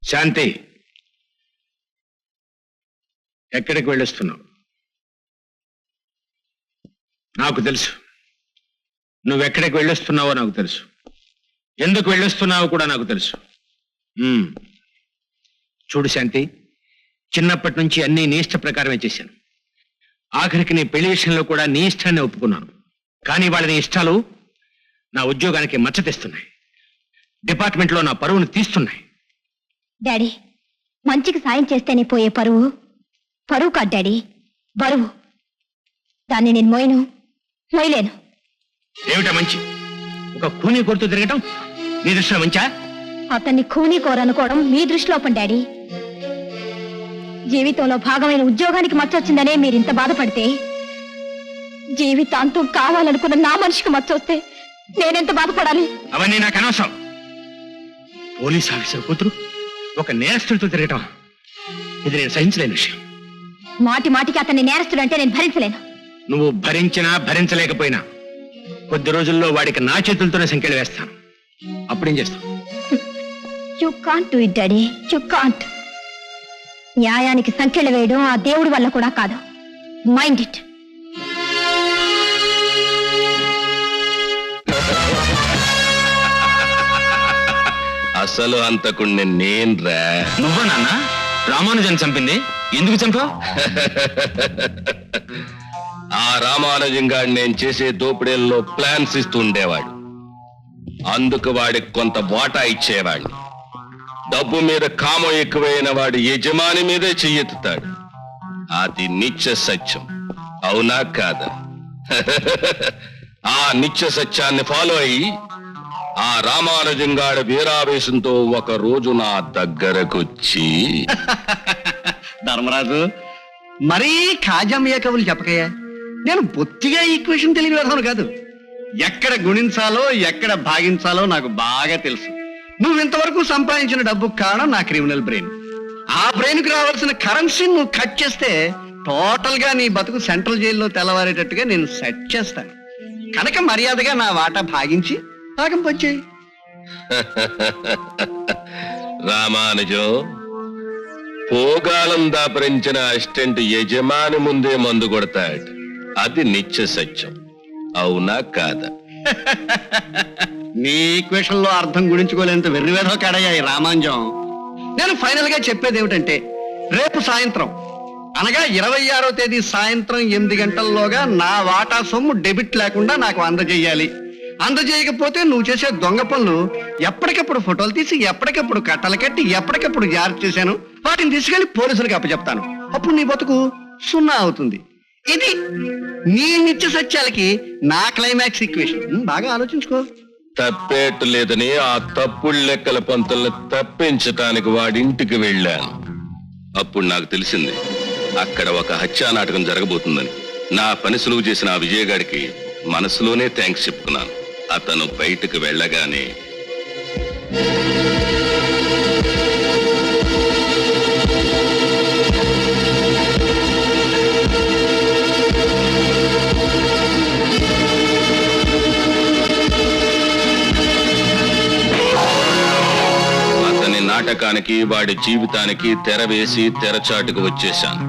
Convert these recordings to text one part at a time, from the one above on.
శాంతి, ఎక్కడికి వెళ్ళొస్తున్నావు? నాకు తెలుసు. నువ్వెక్కడికి వెళ్ళొస్తున్నావో నాకు తెలుసు. ఎందుకు వెళ్ళొస్తున్నావో కూడా నాకు తెలుసు. చూడు శాంతి, చిన్నప్పటి నుంచి అన్నీ నీ ఇష్ట ప్రకారమే చేశాను. ఆఖరికి నీ పెళ్లి విషయంలో కూడా నీ ఇష్టాన్ని ఒప్పుకున్నాను. కానీ వాళ్ళ నీ ఇష్టాలు నా ఉద్యోగానికి మచ్చ తెస్తున్నాయి. డిపార్ట్మెంట్లో నా పరువును తీస్తున్నాయి. డాడీ, మంచికి సాయం చేస్తేనే పోయే పరువు పరువు కాదు డాడీ, బరువు. దాన్ని నేను మోయలేను. ఏమిటా మంచి? ఒక కూనీ కొడుతూ తిరగటం నీ దృష్టిలో మంచా? అతన్ని కూనీ కోరనుకోవడం మీ దృష్టిలోపం డాడీ. జీవితంలో భాగమైన ఉద్యోగానికి మచ్చొచ్చిందనే మీరింత బాధపడితే, జీవితాంతం కావాలనుకున్న నా మనిషికి మచ్చొస్తే నేనెంత బాధపడాలి? అవన్నీ నాకు అనవసరం. పోలీస్ ఆఫీసర్ కూతురు ఒక నేరస్తుడితో తిరగటం, ఇది నేను సహించలేని విషయం. మాటి మాటికి అతన్ని నేరస్తుడు అంటే నేను భరించలేను. నువ్వు భరించినా భరించలేకపోయినా కొద్ది రోజుల్లో వాడికి నా చేతులతోనే సంఖ్యలు వేస్తాను. అప్పుడేం చేస్తావు? You can't do it daddy, you can't. న్యాయానికి సంఖ్యలు వేయడం ఆ దేవుడి వల్ల కూడా కాదు. Mind it. అసలు అంతకుండా నేన్రా. నువ్వా నాన్న రామానుజన్ చంపింది? ఎందుకు చంపావు? ఆ రామానుజం గారు నేను చేసే దోపిడీల్లో ప్లాన్స్ ఇస్తూ ఉండేవాడు. అందుకు వాడికి కొంత వాటా ఇచ్చేవాడిని. డబ్బు మీద కామం ఎక్కువైన వాడు యజమాని మీదే చెయ్యెత్తుతాడు. అది నిత్య సత్యం. అవునా కాదా? ఆ నిత్య సత్యాన్ని ఫాలో అయ్యి ఆ రామానుజంగాడు వీరావేశంతో ఒక రోజు నా దగ్గరకొచ్చి, ధర్మరాజు, మరీ కాజమయ్య కవులు చెప్పకయ్యా. నేను బొత్తిగా ఈక్వేషన్ తెలియని విధానం కాదు. ఎక్కడ గుణించాలో ఎక్కడ భాగించాలో నాకు బాగా తెలుసు. నువ్వు ఇంతవరకు సంపాదించిన డబ్బు కారణం నా క్రిమినల్ బ్రెయిన్. ఆ బ్రెయిన్ కు రావాల్సిన కరెన్సీ నువ్వు కట్ చేస్తే టోటల్ గా నీ బతుకు సెంట్రల్ జైల్లో తెల్లవారేటట్టుగా నేను సెట్ చేస్తాను. కనుక మర్యాదగా నా వాటా భాగించి భాగం వచ్చాయి. రామానుజం, పోగాలం దాపరించిన అసిస్టెంట్ యజమాని ముందే మందు కొడతాడు. అది నిత్య సత్యం. అవునా కాదా? నీ ఈక్వేషన్ లో అర్థం గురించుకోలేంత వెర్రివేధో కాడయ్యా ఈ రామాంజం. నేను ఫైనల్ గా చెప్పేది ఏమిటంటే, రేపు సాయంత్రం అనగా 26వ తేదీ సాయంత్రం 8 గంటల్లోగా నా వాటా సొమ్ము డెబిట్ లేకుండా నాకు అందజేయాలి. అందజేయకపోతే నువ్వు చేసే దొంగ పనులు ఎప్పటికప్పుడు ఫోటోలు తీసి ఎప్పటికప్పుడు కట్టలు కట్టి ఎప్పటికప్పుడు జారీ చేశాను వాటిని తీసుకెళ్లి పోలీసులకు అప్పచెప్తాను. అప్పుడు నీ బతుకు 0 అవుతుంది. ఇది నీ నిత్య సత్యాలకి నా క్లైమాక్స్ ఈక్వేషన్. బాగా ఆలోచించుకో. తప్పేట్టు లేదని ఆ తప్పుడు లెక్కల పంతుల్ని తప్పించటానికి వాడింటికి వెళ్ళాను. అప్పుడు నాకు తెలిసింది అక్కడ ఒక హత్యా నాటకం జరగబోతుందని. నా పని సులువు చేసిన ఆ విజయగాడికి మనసులోనే థ్యాంక్స్ చెప్పుకున్నాను. అతను బయటకు వెళ్ళగానే అతని నాటకానికి వాడి జీవితానికి తెర వేసి తెరచాటుకు వచ్చేశాను.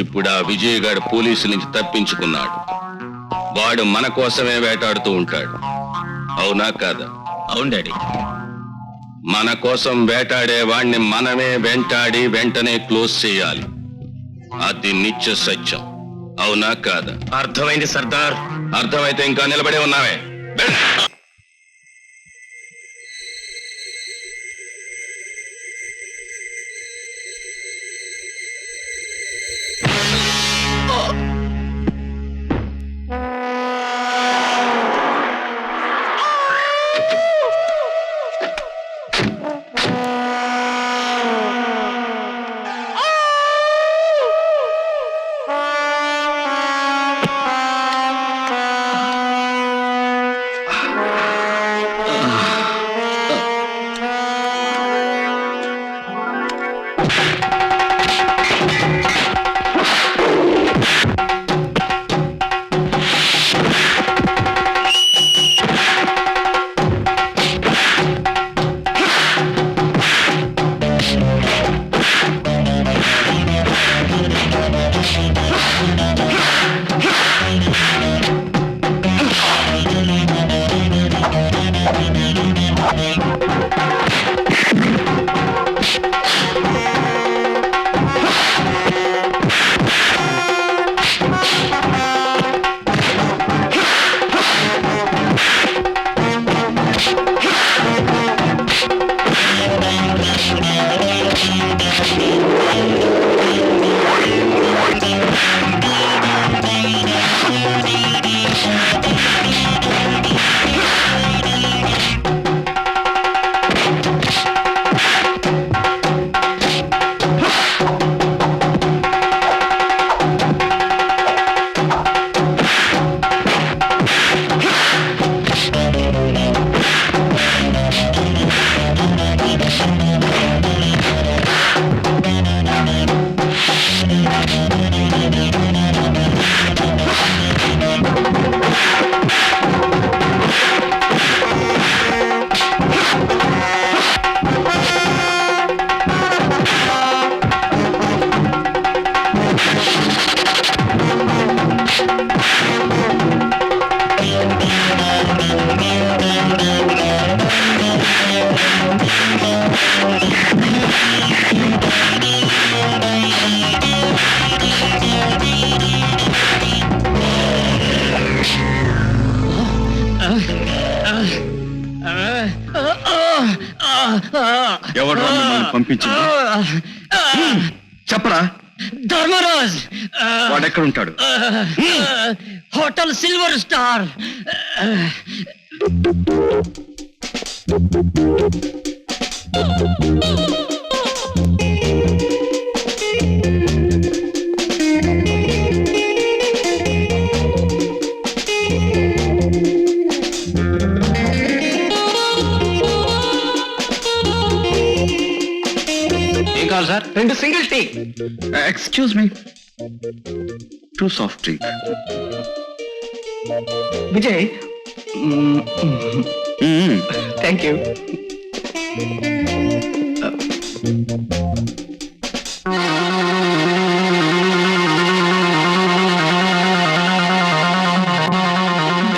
ఇప్పుడు ఆ విజయగాడు పోలీసుల నుంచి తప్పించుకున్నాడు. వాడు మన కోసమే వేటాడుతూ ఉంటాడు. అవునా కాదా? అవును డాడీ. మన కోసం వేటాడే వాణ్ణి మనమే వెంటాడి వెంటనే క్లోజ్ చేయాలి. అది నిత్య సత్యం. అవునా కాదా? అర్థమైంది సర్దార్. అర్థమైతే ఇంకా నిలబడే ఉన్నావే? ఎవరు పంపించింది చెప్పరా? ధర్మరాజ్ వాడెక్కడ ఉంటాడు? Hotel silver star. ఏం కావాలి sir? 2 single tea. Excuse me, 2 soft drink. Vijay, thank you.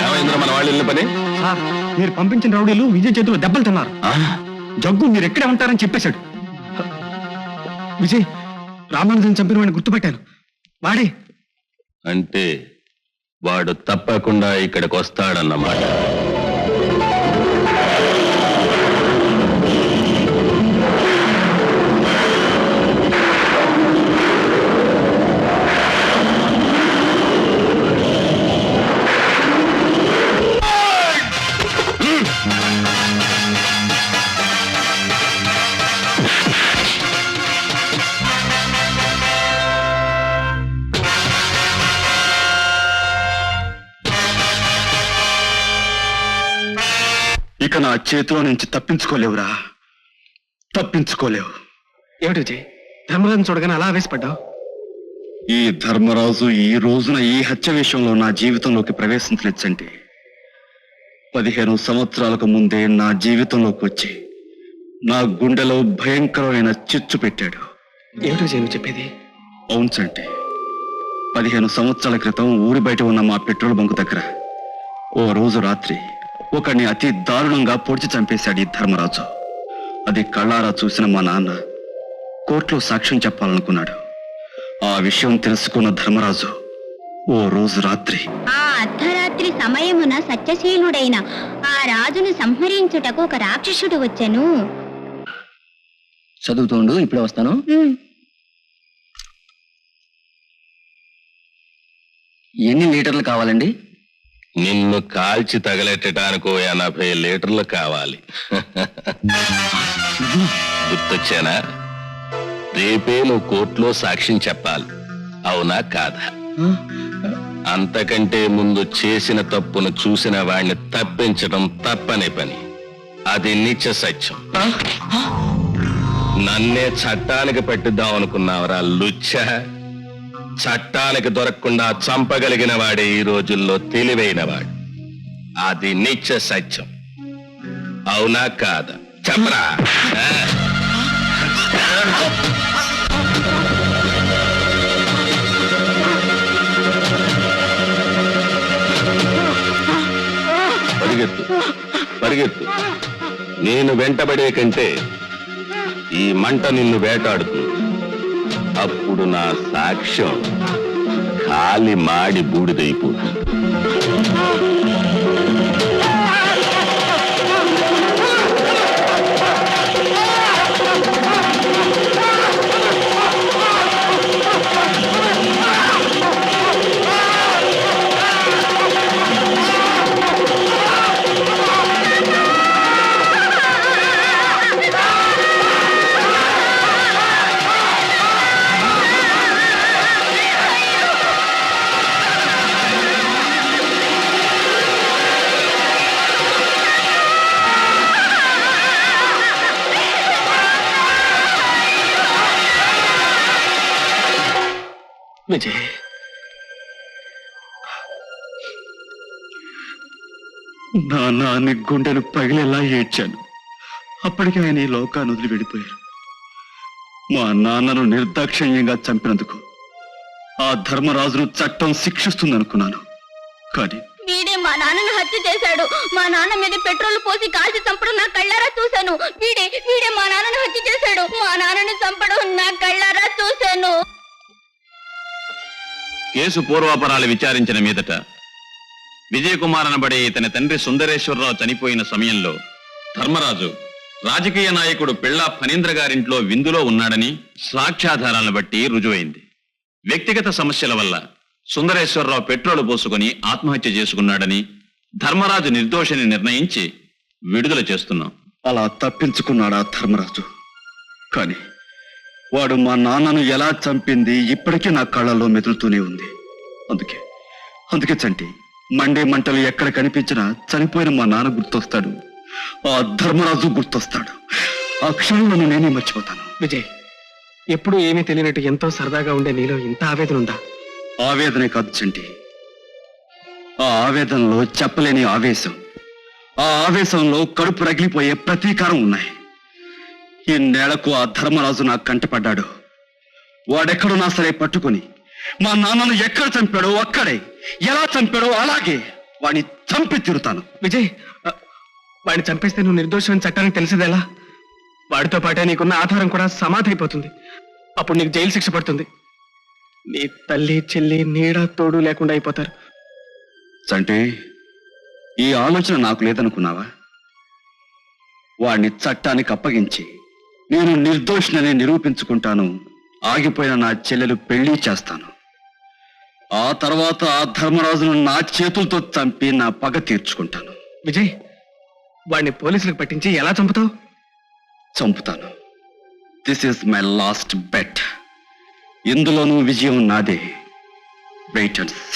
ఏమైందిరా మన వాళ్ళు ఇల్లు పని? సార్, మీరు పంపించిన రౌడీలు విజయ్ చేతిలో దెబ్బలు తిన్నారు. జగ్గు మీరు ఎక్కడే ఉంటారని చెప్పేశాడు. విజయ్ రామానుజన్ చంపిన వాడిని గుర్తుపెట్టాను. వాడే. అంటే వాడు తప్పకుండా ఇక్కడికి వస్తాడన్నమాట. ఇక నా చేతిలో నుంచి తప్పించుకోలేవురా, తప్పించుకోలేవు. ఏమిటి విజయ్, ధర్మరాజుని చూడగానే అలా ఆవేశపడ్డావు? ఈ ధర్మరాజు ఈ రోజున ఈ హత్య విషయంలో నా జీవితంలోకి ప్రవేశించలేచండి. 15 సంవత్సరాలకు ముందే నా జీవితంలోకి వచ్చి నా గుండెలో భయంకరమైన చిచ్చు పెట్టాడు. ఏమిటి విజయ్ నువ్వు చెప్పేది? అవును చంటి, 15 సంవత్సరాల క్రితం ఊరి బయట ఉన్న మా పెట్రోల్ బంకు దగ్గర ఓ రోజు రాత్రి ఒకడిని అతి దారుణంగా పొడిచి చంపేశాడు ఈ ధర్మరాజు. అది కళ్ళారా చూసిన మా నాన్న కోర్టులో సాక్ష్యం చెప్పాలనుకున్నాడు. ఆ విషయం తెలుసుకున్న ధర్మరాజు ఓ రోజు రాత్రి, ఆ అర్ధరాత్రి సమయమున సత్యశీలుడైన ఆ రాజును సంహరించుటకు ఒక రాక్షసుడు వచ్చెను. చదువుతుండు, ఇప్పుడే వస్తాను. ఎన్ని లీటర్లు కావాలండి? నిన్ను కాల్చి తగలెట్టడానికో 80 లీటర్లు కావాలి. గుర్తొచ్చానా? రేపే నువ్వు కోర్టులో సాక్ష్యం చెప్పాలి, అవునా కాదా? అంతకంటే ముందు చేసిన తప్పును చూసిన వాడిని తప్పించడం తప్పని పని. అది నిత్య సత్యం. నన్నే చట్టానికి పట్టిద్దాం అనుకున్నావరా లుచ్చ? చట్టానికి దొరకకుండా చంపగలిగిన వాడే ఈ రోజుల్లో తెలివైనవాడు. అది నిత్య సత్యం, అవునా కాదా? చెప్పరా? పరిగెత్తు, పరిగెత్తు. నేను వెంటబడే కంటే ఈ మంట నిన్ను వేటాడుతుంది. అప్పుడు నా సాక్ష్యం ఖాళీ మాడి బూడిదైపోతుంది. విజయ్, నాన్న గుండెను పగిలేలా ఏడ్చాను. అప్పటికే ఆయన ఈ లోకాన్ని వదిలి వెళ్ళిపోయారు. మా నాన్నను నిర్దాక్షిణ్యంగా చంపినందుకు ఆ ధర్మరాజును చట్టం శిక్షిస్తుందనుకున్నాను. కానీ వీడే మా నాన్నను హత్య చేశాడు. మా నాన్న మీద పెట్రోల్ పోసి కాల్చి చంపడం నా కళ్ళారా చూశాను. వీడే మా నాన్నను హత్య చేశాడు. మా నాన్నను చంపడం నా కళ్ళారా చూశాను. కేసు పూర్వాపరాలు విచారించిన మీదట విజయకుమార్ అనబడే ఇతని తండ్రి సుందరేశ్వరరావు చనిపోయిన సమయంలో ధర్మరాజు రాజకీయ నాయకుడు పిళ్ళా ఫణీంద్ర గారింట్లో విందులో ఉన్నాడని సాక్ష్యాధారాలను బట్టి రుజువైంది. వ్యక్తిగత సమస్యల వల్ల సుందరేశ్వరరావు పెట్రోలు పోసుకొని ఆత్మహత్య చేసుకున్నాడని ధర్మరాజు నిర్దోషిని నిర్ణయించి విడుదల చేస్తున్నాం. అలా తప్పించుకున్నాడా ధర్మరాజు? కానీ వాడు మా నాన్నను ఎలా చంపింది ఇప్పటికీ నా కళ్ళల్లో మెదులుతూనే ఉంది. అందుకే చంటి, మండే మంటలు ఎక్కడ కనిపించినా చనిపోయిన మా నాన్న గుర్తొస్తాడు, ఆ ధర్మరాజు గుర్తొస్తాడు. ఆ క్షణంలో నేనే మర్చిపోతాను. విజయ్, ఎప్పుడు ఏమీ తెలియనట్టు ఎంతో సరదాగా ఉండే నీలో ఇంత ఆవేదన ఉందా? ఆవేదనే కాదు చంటి, ఆ ఆవేదనలో చెప్పలేని ఆవేశం, ఆ ఆవేశంలో కడుపు రగిలిపోయే ప్రతీకారం ఉన్నాయి. ఇన్నేళ్లకు ఆ ధర్మరాజు నాకు కంటపడ్డాడు. వాడెక్కడున్నా సరే పట్టుకుని మా నాన్నను ఎక్కడ చంపాడో అక్కడే, ఎలా చంపాడో అలాగే వాడిని చంపి తిరుతాను. విజయ్, వాడిని చంపేస్తే నువ్వు నిర్దోషం చట్టానికి తెలిసేదెలా? వాడితో పాటే నీకున్న ఆధారం కూడా సమాధి అయిపోతుంది. అప్పుడు నీకు జైలు శిక్ష పడుతుంది. నీ తల్లి చెల్లి నీడ తోడు లేకుండా అయిపోతారు. చంటి, ఈ ఆలోచన నాకు లేదనుకున్నావా? వాడిని చట్టానికి అప్పగించి నేను నిర్దోషినని నిరూపించుకుంటాను. ఆగిపోయిన నా చెల్లెలు పెళ్లి చేస్తాను. ఆ తర్వాత ఆ ధర్మరాజును నా చేతులతో చంపి నా పగ తీర్చుకుంటాను. విజయ్, వాడిని పోలీసులకు పట్టించి ఎలా చంపుతావు? చంపుతాను. This is my last bet. ఇందులోనూ విజయం నాదే. Wait and